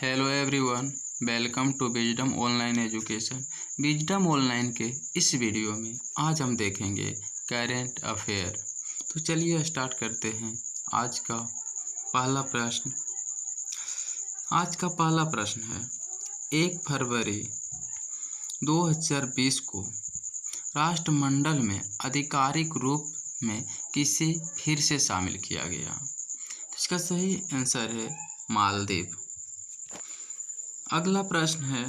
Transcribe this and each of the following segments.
Hello everyone, welcome to Wisdom Online education. Wisdom Online के इस video में आज हम देखेंगे करेंट अफेयर। तो चलिए स्टार्ट करते हैं। आज का पहला प्रश्न है 1 फरवरी 2020 को राष्ट्रमंडल में आधिकारिक रूप में किसे फिर से शामिल किया गया? तो इसका सही आंसर है मालदीव। अगला प्रश्न है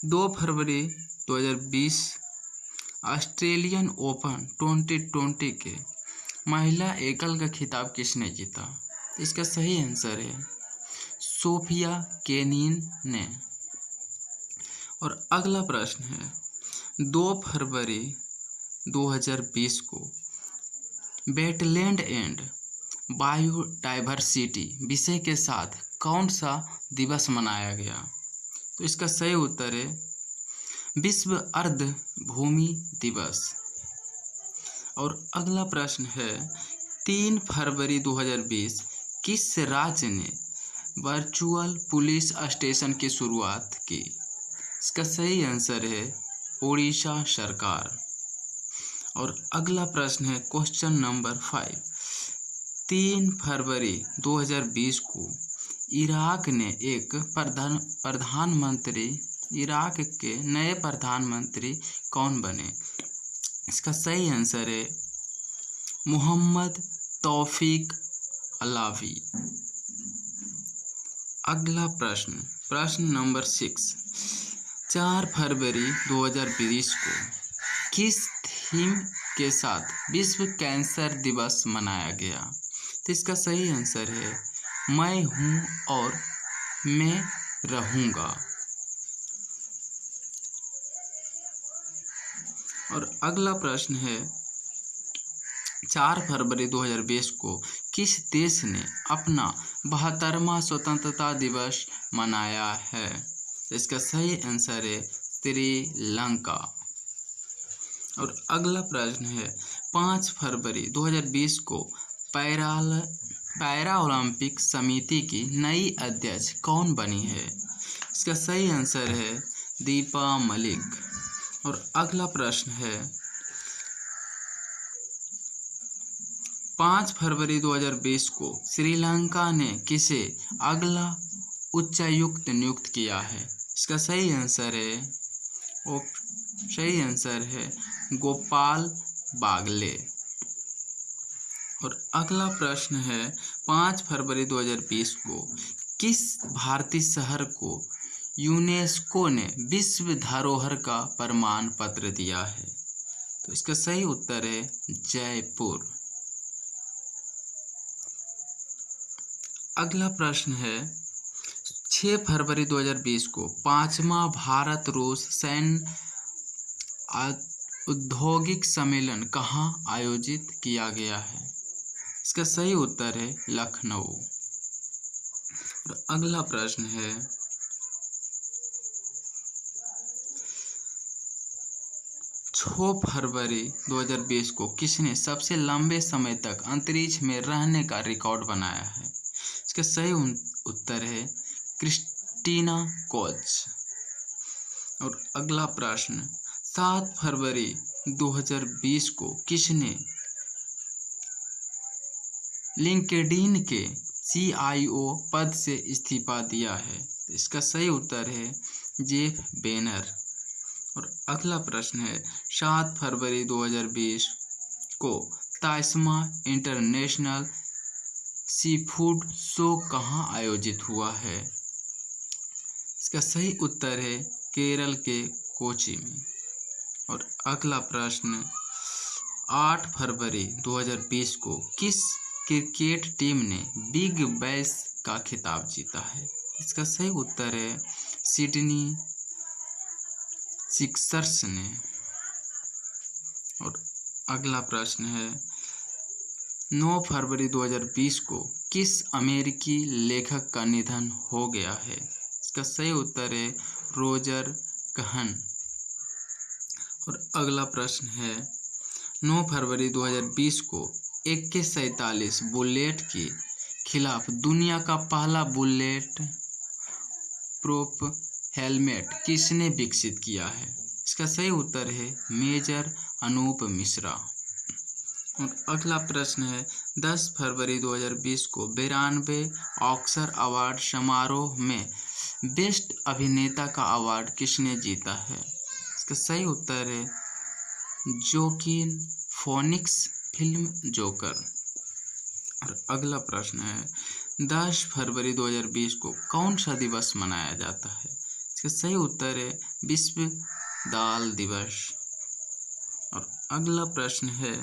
2 फरवरी 2020 ऑस्ट्रेलियन ओपन 2020 के महिला एकल का खिताब किसने जीता? इसका सही आंसर है सोफिया केनिन ने। और अगला प्रश्न है 2 फरवरी 2020 को वेटलैंड एंड बायोडाइवर्सिटी विषय के साथ कौन सा दिवस मनाया गया? तो इसका सही उत्तर है विश्व अर्ध भूमि दिवस। और अगला प्रश्न है 3 फरवरी 2020 किस राज्य ने वर्चुअल पुलिस स्टेशन की शुरुआत की? इसका सही आंसर है ओडिशा सरकार। और अगला प्रश्न है क्वेश्चन नंबर 5 3 फरवरी 2020 को इराक के नए प्रधानमंत्री कौन बने? इसका सही आंसर है मोहम्मद तौफीक अलावी। अगला प्रश्न नंबर 6 4 फरवरी 2020 को किस थीम के साथ विश्व कैंसर दिवस मनाया गया? तो इसका सही आंसर है मैं हूँ और मैं रहूँगा। और अगला प्रश्न है 4 फरवरी 2020 को किस देश ने अपना 72वां स्वतंत्रता दिवस मनाया है? तो इसका सही आंसर है श्रीलंका। और अगला प्रश्न है 5 फरवरी 2020 को पैरा ओलंपिक समिति की नई अध्यक्ष कौन बनी है? इसका सही आंसर है दीपा मलिक। और अगला प्रश्न है 5 फरवरी 2020 को श्रीलंका ने किसे अगला उच्चायुक्त नियुक्त किया है? इसका सही आंसर है गोपाल बागले। और अगला प्रश्न है 5 फरवरी 2020 को किस भारतीय शहर को यूनेस्को ने विश्व धरोहर का प्रमाण पत्र दिया है? तो इसका सही उत्तर है जयपुर। अगला प्रश्न है 6 फरवरी 2020 को 5वां भारत रूस सैन्य औद्योगिक सम्मेलन कहाँ आयोजित किया गया है? इसका सही उत्तर है लखनऊ। और अगला प्रश्न है 6 फरवरी 2020 को किसने सबसे लंबे समय तक अंतरिक्ष में रहने का रिकॉर्ड बनाया है? इसका सही उत्तर है क्रिस्टीना कोच। और अगला प्रश्न 7 फरवरी 2020 को किसने लिंक्डइन के CIO पद से इस्तीफा दिया है? तो इसका सही उत्तर है जेफ बेनर। और अगला प्रश्न है 7 फरवरी 2020 को ताइस्मा इंटरनेशनल सीफूड शो कहाँ आयोजित हुआ है? इसका सही उत्तर है केरल के कोची में। और अगला प्रश्न 8 फरवरी 2020 को किस क्रिकेट टीम ने बिग बैश का खिताब जीता है? इसका सही उत्तर है सिडनी सिक्सर्स ने। और अगला प्रश्न है 9 फरवरी 2020 को किस अमेरिकी लेखक का निधन हो गया है? इसका सही उत्तर है रोजर कहन। और अगला प्रश्न है 9 फरवरी 2020 को AK-47 बुलेट के खिलाफ दुनिया का पहला बुलेट प्रूफ हेलमेट किसने विकसित किया है? इसका सही उत्तर है मेजर अनूप मिश्रा। और अगला प्रश्न है 10 फरवरी 2020 को 92वें ऑस्कर अवार्ड समारोह में बेस्ट अभिनेता का अवार्ड किसने जीता है? इसका सही उत्तर है जोकिन फोनिक्स, फिल्म जोकर। और अगला प्रश्न है 10 फरवरी 2020 को कौन सा दिवस मनाया जाता है? इसका सही उत्तर है विश्व दाल दिवस। और अगला प्रश्न है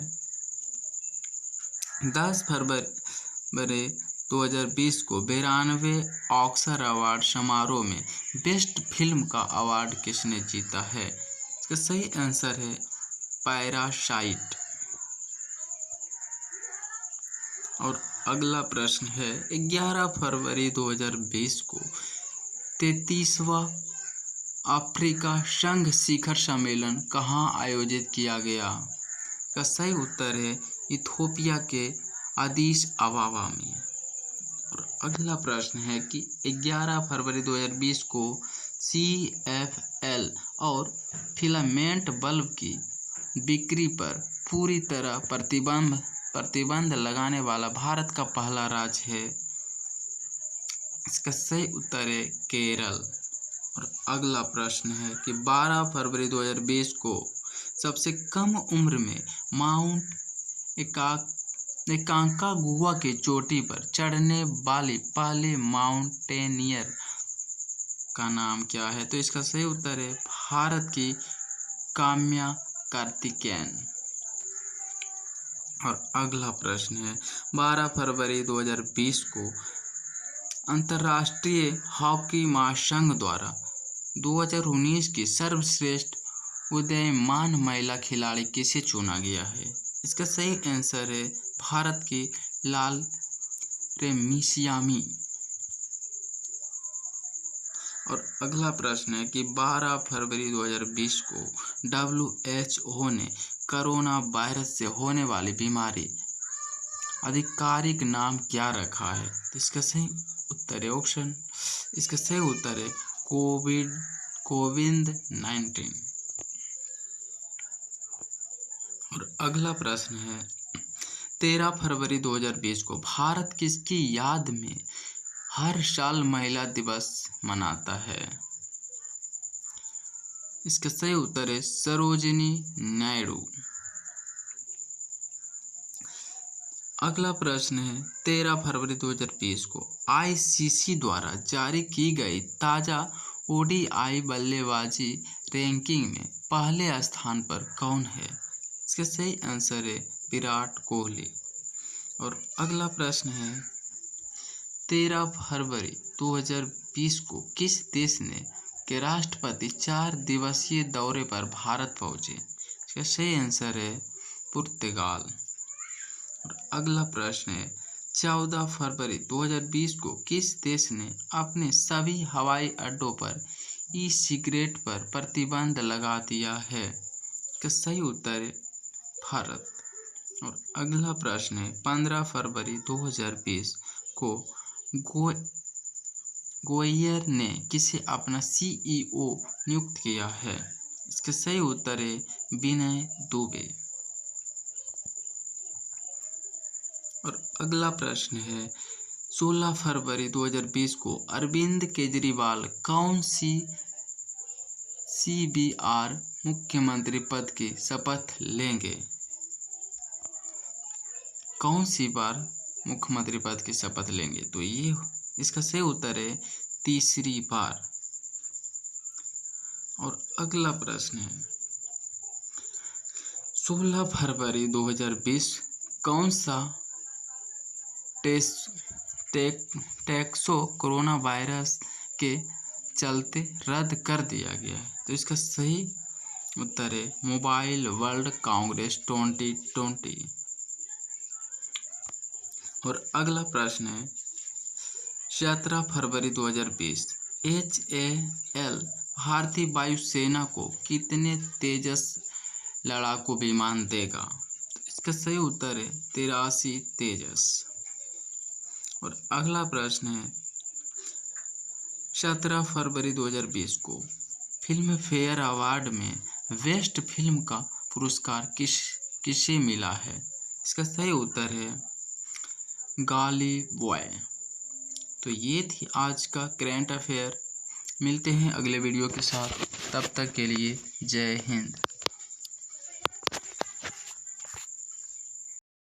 10 फरवरी 2020 को 92वें ऑस्कर अवार्ड समारोह में बेस्ट फिल्म का अवार्ड किसने जीता है? इसका सही आंसर है पैरासाइट। और अगला प्रश्न है 11 फरवरी 2020 को 33वां अफ्रीका संघ शिखर सम्मेलन कहाँ आयोजित किया गया? का सही उत्तर है इथियोपिया के अदीस अबाबा में। और अगला प्रश्न है कि 11 फरवरी 2020 को CFL और फिलामेंट बल्ब की बिक्री पर पूरी तरह प्रतिबंध लगाने वाला भारत का पहला राज्य है? इसका सही उत्तर है केरल। और अगला प्रश्न है कि 12 फरवरी 2020 को सबसे कम उम्र में माउंट एकांकागुआ की चोटी पर चढ़ने वाली पहले माउंटेनियर का नाम क्या है? तो इसका सही उत्तर है भारत की काम्या कार्तिकेयन। और अगला प्रश्न है 12 फरवरी 2020 को अंतर्राष्ट्रीय हॉकी महासंघ द्वारा 2019 की सर्वश्रेष्ठ उदीयमान महिला खिलाड़ी किसे चुना गया है? इसका सही आंसर है भारत की लाल रेमिसियामी। और अगला प्रश्न है कि 12 फरवरी 2020 को WHO ने कोरोना वायरस से होने वाली बीमारी आधिकारिक नाम क्या रखा है? तो इसका सही उत्तर है ऑप्शन, इसका सही उत्तर है कोविड-19। और अगला प्रश्न है 13 फरवरी 2020 को भारत किसकी याद में हर साल महिला दिवस मनाता है? इसका सही उत्तर है सरोजिनी नायडू। अगला प्रश्न है 13 फरवरी 2020 को ICC द्वारा जारी की गई ताज़ा ODI बल्लेबाजी रैंकिंग में पहले स्थान पर कौन है? इसका सही आंसर है विराट कोहली। और अगला प्रश्न है 13 फरवरी 2020 को किस देश के राष्ट्रपति 4 दिवसीय दौरे पर भारत पहुंचे? इसका सही आंसर है पुर्तगाल। और अगला प्रश्न है 14 फरवरी 2020 को किस देश ने अपने सभी हवाई अड्डों पर ई-सिगरेट पर प्रतिबंध लगा दिया है? इसका सही उत्तर है भारत। और अगला प्रश्न है 15 फरवरी 2020 को गोयर ने किसे अपना CEO नियुक्त किया है? इसका सही उत्तर है विनय दुबे। और अगला प्रश्न है 16 फरवरी 2020 को अरविंद केजरीवाल कौन सी CBR मुख्यमंत्री पद की शपथ लेंगे? कौन सी बार मुख्यमंत्री पद की शपथ लेंगे? तो ये इसका सही उत्तर है तीसरी बार। और अगला प्रश्न है 16 फरवरी 2020 कौन सा टैक्सो कोरोना वायरस के चलते रद्द कर दिया गया है? तो इसका सही उत्तर है मोबाइल वर्ल्ड कांग्रेस 2020। और अगला प्रश्न है 17 फरवरी 2020 HAL भारतीय वायुसेना को कितने तेजस लड़ाकू विमान देगा? इसका सही उत्तर है 83 तेजस। और अगला प्रश्न है 17 फरवरी 2020 को फिल्म फेयर अवार्ड में बेस्ट फिल्म का पुरस्कार किसे मिला है? इसका सही उत्तर है गाली बॉय। तो ये थी आज का करंट अफेयर। मिलते हैं अगले वीडियो के साथ, तब तक के लिए जय हिंद।